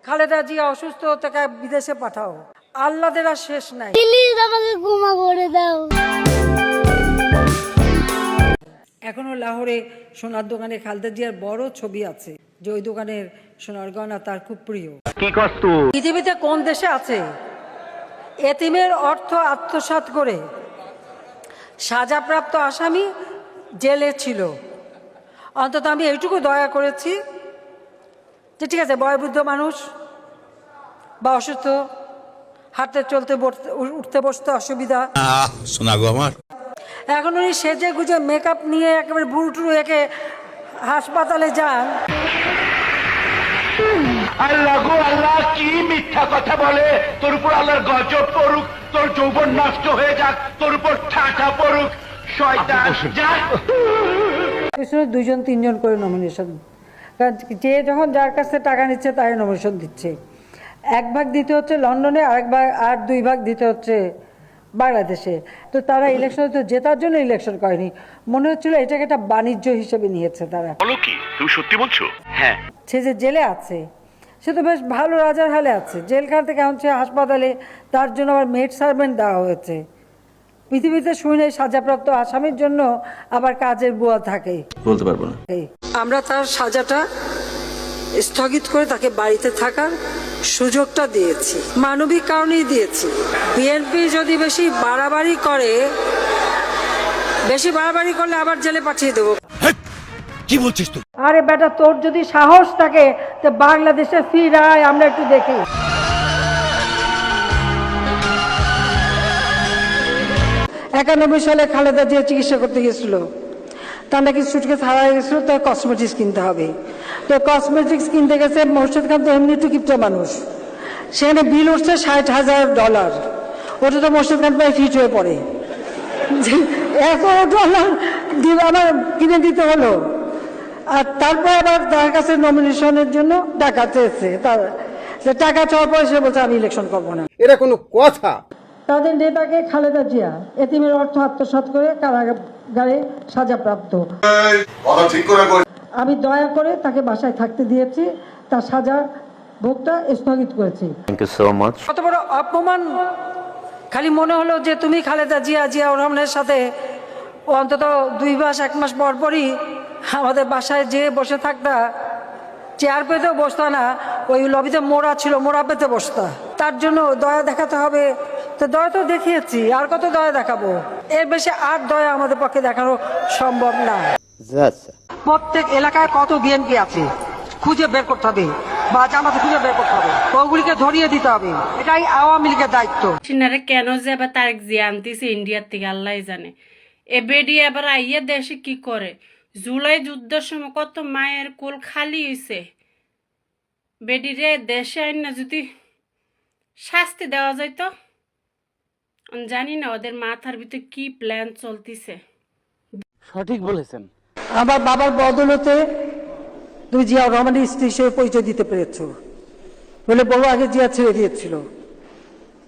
খালেদা জিয়া অসুস্থ, তাকে বিদেশে পাঠাও। আল্লাহদের আর শেষ নাই। প্লিজ আমাকে ক্ষমা করে দাও। এখনো লাহোরে সোনার দোকানে খালেদা জিয়ার বড় ছবি আছে, যে ওই দোকানের সোনার গয়না তার খুব প্রিয়। পৃথিবীতে কোন দেশে আছে এতিমের অর্থ আত্মসাৎ করে সাজাপ্রাপ্ত আসামি জেলে ছিল? অন্তত আমি এইটুকু দয়া করেছি যে ঠিক আছে, বয়োবৃদ্ধ মানুষ বা অসুস্থ, হাঁটতে চলতে উঠতে বসতে অসুবিধা, শোনা গো আমার, এখন উনি সেজে গুজে মেকআপ নিয়ে একেবারে বুড়ো টুরু একে হাসপাতালে যান। আল্লাহ গো আল্লাহ, কি মিথ্যা কথা বলে! তোর উপর আল্লাহর গজব পড়ুক, তোর যৌবন নষ্ট হয়ে যাক, তোর উপর ঠাটা পড়ুক, শয়তান যা। পিছনে 2জন 3জন করে নমিনেশন, কারণ যে যখন যার কাছে টাকা নিচ্ছে তাই নমিনেশন দিচ্ছে। 1 ভাগ দিতে হচ্ছে লন্ডনে, আর 2 ভাগ দিতে হচ্ছে বাংলাদেশে। তো তারা ইলেকশনে তো জেতার জন্য ইলেকশন করেনি, মনে হচ্ছিল এটাকে একটা বাণিজ্য হিসেবে নিয়েছে তারা। বলো কি, তুমি সত্যি বলছো? হ্যাঁ। সে যে জেলে আছে সে তো বেশ ভালো রাজার হালে আছে, জেলখানা থেকে আনছে হাসপাতালে, তার জন্য আবার মেড সার্ভেন্ট দেওয়া হয়েছে। পৃথিবীতে শুনে সাজাপ্রাপ্ত আসামির জন্য আবার কাজের বুয়া থাকে, বলতে পারবো না। আমরা তার সাজাটা স্থগিত করে তাকে বাড়িতে থাকার সুযোগটা দিয়েছি, মানবিক কারণেই দিয়েছি। বিএনপি যদি বেশি বাড়াবাড়ি করলে আবার জেলে পাঠিয়ে দেবো। কি বলছিস তুই? আরে বেটা, তোর যদি সাহস থাকে তো বাংলাদেশে ফিরায়, আমরা একটু দেখি। 91 সালে খালেদা জিয়া চিকিৎসা করতে গেছিল, তার নাকি সুটকেস হারাই গেছিল, তার কসমেটিক্স কিনতে হবে। তো কসমেটিক্স কিনতে গেছে, মোর্শেদ খান তো এমনি একটু কিপটা মানুষ, সেখানে বিল উঠছে $60,000। ওটা তো মোর্শেদ খান প্রায় ফিট হয়ে পড়ে, $100 আমার কিনে দিতে হলো। আর তারপর আবার তার কাছে নমিনেশনের জন্য টাকা চেয়েছে, টাকা চাওয়ার পরে সে বলছে আমি ইলেকশন করবো না। এটা কোনো কথা? তাদের নেতাকে খালেদা জিয়া এতিমের অর্থ আত্মসাৎ করে কারাগারে সাজাপ্রাপ্ত। আমি দয়া করে তাকে বাসায় থাকতে দিয়েছি, তার সাজা ভোগটা স্থগিত করেছি। Thank you so much. কত বড় অপমান! খালি মনে হলো যে তুমি খালেদা জিয়াউর রহমানের সাথে অন্তত 2 মাস 1 মাস পর পরই আমাদের বাসায় যেয়ে বসে থাকতা, চেয়ার পেতেও বসতা না, ওই লবিতে মোড়া ছিল, মোড়া পেতে বসতা। তার জন্য দয়া দেখাতে হবে, তো দয়া তো দেখিয়েছি, আর কত দয়া দেখাবো? এর বেশি আর দয়া আমাদের পক্ষে দেখানো সম্ভব না। প্রত্যেক এলাকায় কত বিএনপি আছে খুঁজে বের করতে হবে, বা জামাতে খুঁজে বের করতে হবে, ওগুলিকে ধরিয়ে দিতে হবে। এটাই আওয়ামী লীগের দায়িত্ব। সিনারে কেন যে আবার তারেক জিয়া আনতেছে ইন্ডিয়ার থেকে আল্লাহ জানে। এ বেডি আবার আইয়া দেশে কি করে? জুলাই যুদ্ধের সময় কত মায়ের কোল খালি হয়েছে। বেডিরে দেশে আইন না যদি শাস্তি দেওয়া যায় তো জানি না ওদের মাথার ভিতরে কি প্ল্যান চলতেছে। সঠিক বলেছেন। আমার বাবার বদলতে তুমি জিয়াউর রহমানের স্ত্রী হিসেবে পরিচয় দিতে পেরেছো বলে বড় আগে জিয়া ছেড়ে দিয়েছিল,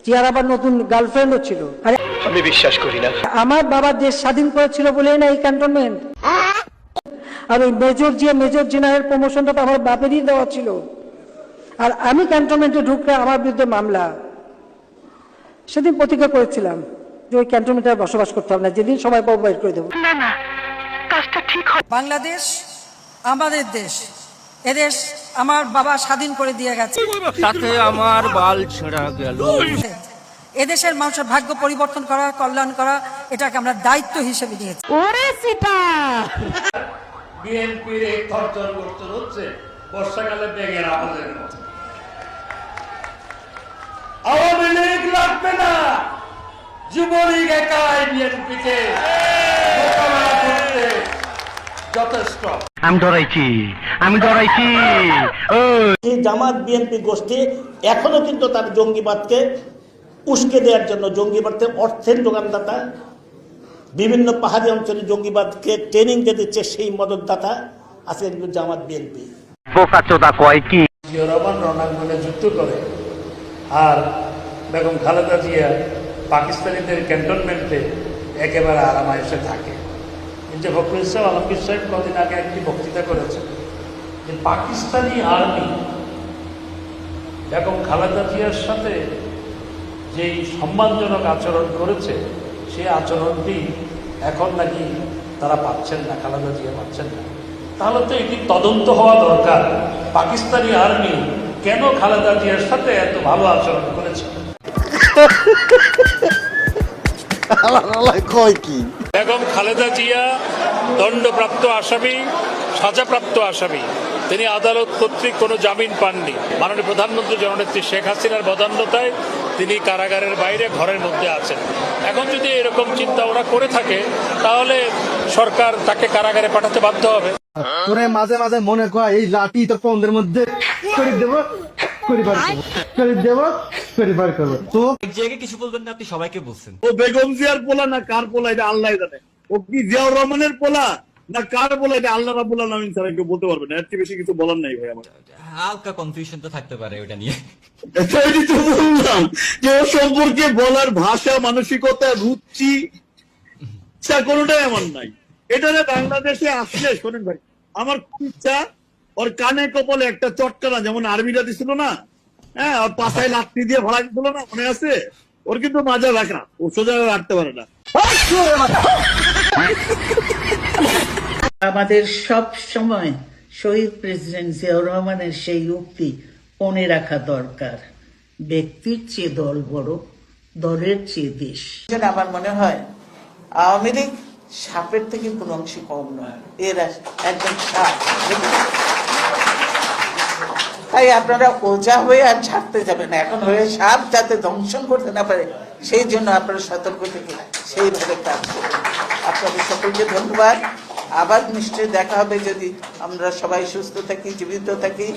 জিয়ার আবার নতুন গার্লফ্রেন্ডও ছিল। আরে আমি বিশ্বাস করি না। আমার বাবা দেশ স্বাধীন করেছিল বলেই না এই ক্যান্টনমেন্ট। আর ওই মেজর জেনারেল প্রমোশনটা তো আমার বাপেরই দেওয়া ছিল, আর আমি ক্যান্টনমেন্টে ঢুকলে আমার বিরুদ্ধে মামলা। সেদিন প্রতিজ্ঞা করেছিলাম যে ওই ক্যান্টনমেন্টে আর বসবাস করতে হবে না, যেদিন সময় পাবো বাইর করে দেবো। বাংলাদেশ আমাদের দেশ, এদেশ আমার বাবা স্বাধীন করে দিয়ে গেছে, তাতে আমার বাল ছেঁড়া গেল। এদেশের মানুষের ভাগ্য পরিবর্তন করা, কল্যাণ করা, এটাকে আমরা দায়িত্ব হিসেবে নিয়েছি। বিএনপির এই তর্জন করতে হচ্ছে বর্ষাকালে বেগের আওয়াজের মতো। আওয়ামী লীগ লাগবে না, যুবলীগ একাই বিএনপিকে মোকাবেলা করতে যথেষ্ট। আমি ডরাইছি। এই জামাত বিএনপি গোষ্ঠী এখনো কিন্তু তার জঙ্গিবাদকে উস্কে দেওয়ার জন্য, জঙ্গিবাদকে অর্থের যোগানদাতা, বিভিন্ন পাহাড়ি অঞ্চলে জঙ্গিবাদকে ট্রেনিং দিয়ে দিচ্ছে সেই মদতদাতা আজকে কিন্তু জামাত বিএনপি। জিয়া রহমান রণাঙ্গনে যুদ্ধ করে, আর বেগম খালেদা জিয়া পাকিস্তানিদের ক্যান্টনমেন্টে একেবারে আরামায়েশে থাকে। যে ফখরুল ইসলাম আলমগীর সাহেব কদিন আগে একটি বক্তৃতা করেছেন যে পাকিস্তানি আর্মি বেগম খালেদা জিয়ার সাথে যেই সম্মানজনক আচরণ করেছে সেই আচরণটি এখন নাকি তারা পাচ্ছেন না, খালেদা জিয়া পাচ্ছেন না। তাহলে তো এটি তদন্ত হওয়া দরকার, পাকিস্তানি আর্মি কেন খালেদা জিয়ার সাথে এত ভালো আচরণ করেছে। বেগম খালেদা জিয়া দণ্ডপ্রাপ্ত আসামি, সাজাপ্রাপ্ত আসামি। তিনি আদালত কর্তৃক কোনো জামিন পাননি। মাননীয় প্রধানমন্ত্রী জননেত্রী শেখ হাসিনার বদান্যতায় তিনি কারাগারের বাইরে ঘরের মধ্যে আছেন। এখন যদি এরকম চিন্তা ওরা করে থাকে তাহলে সরকার তাকে কারাগারে পাঠাতে বাধ্য হবে। তোরে মাঝে মাঝে মনে কর এই লাঠি তোর পন্দের মধ্যে করে দেবো, পরিবার করবো তো কিছু বলবেন না, আপনি সবাইকে বলছেন। ও বেগম জিয়ার পোলা না কার পোলা এটা আল্লাহ জানে। ও কি জিয়াউর রহমানের পোলা না কার পোলা এটা আল্লাহ রাব্বুল আলামিন ছাড়া কেউ বলতে পারবে না। এর চেয়ে বেশি কিছু বলার নাই ভাই আমার। হালকা কনফিউশন তো থাকতে পারে ওটা নিয়ে। এটাই তো বললাম যে ওর সম্পর্কে বলার ভাষা, মানসিকতা, রুচি কোনোটাই আমার নাই। এটা বাংলাদেশে আসলে শোনেন ভাই, আমার খুব ইচ্ছা ওর কানে কপালে একটা চটকানা যেমন আর্মিরা দিছিল না, হ্যাঁ, ওর পাশায় লাঠি দিয়ে ভাড়া দিছিল না, মনে আছে? ওর কিন্তু মাজা রাখা, ও সোজা রাখতে পারে না। আমাদের সব সময় শহীদ প্রেসিডেন্ট জিয়াউর রহমানের সেই উক্তি মনে রাখা দরকার, ব্যক্তির চেয়ে দল বড়, দলের চেয়ে দেশ। আমার মনে হয় আওয়ামী লীগ সাপের থেকে কোনো অংশে কম নয়, এরা একদম সাপ। তাই আপনারা ওজা হয়ে আর ছাড়তে যাবেন না, এখন হয়ে সাপ যাতে দংশন করতে না পারে সেই জন্য আপনারা সতর্ক থেকে সেইভাবে কাজ করবেন। আপনাদের সকলকে ধন্যবাদ। আবার নিশ্চয়ই দেখা হবে যদি আমরা সবাই সুস্থ থাকি, জীবিত থাকি।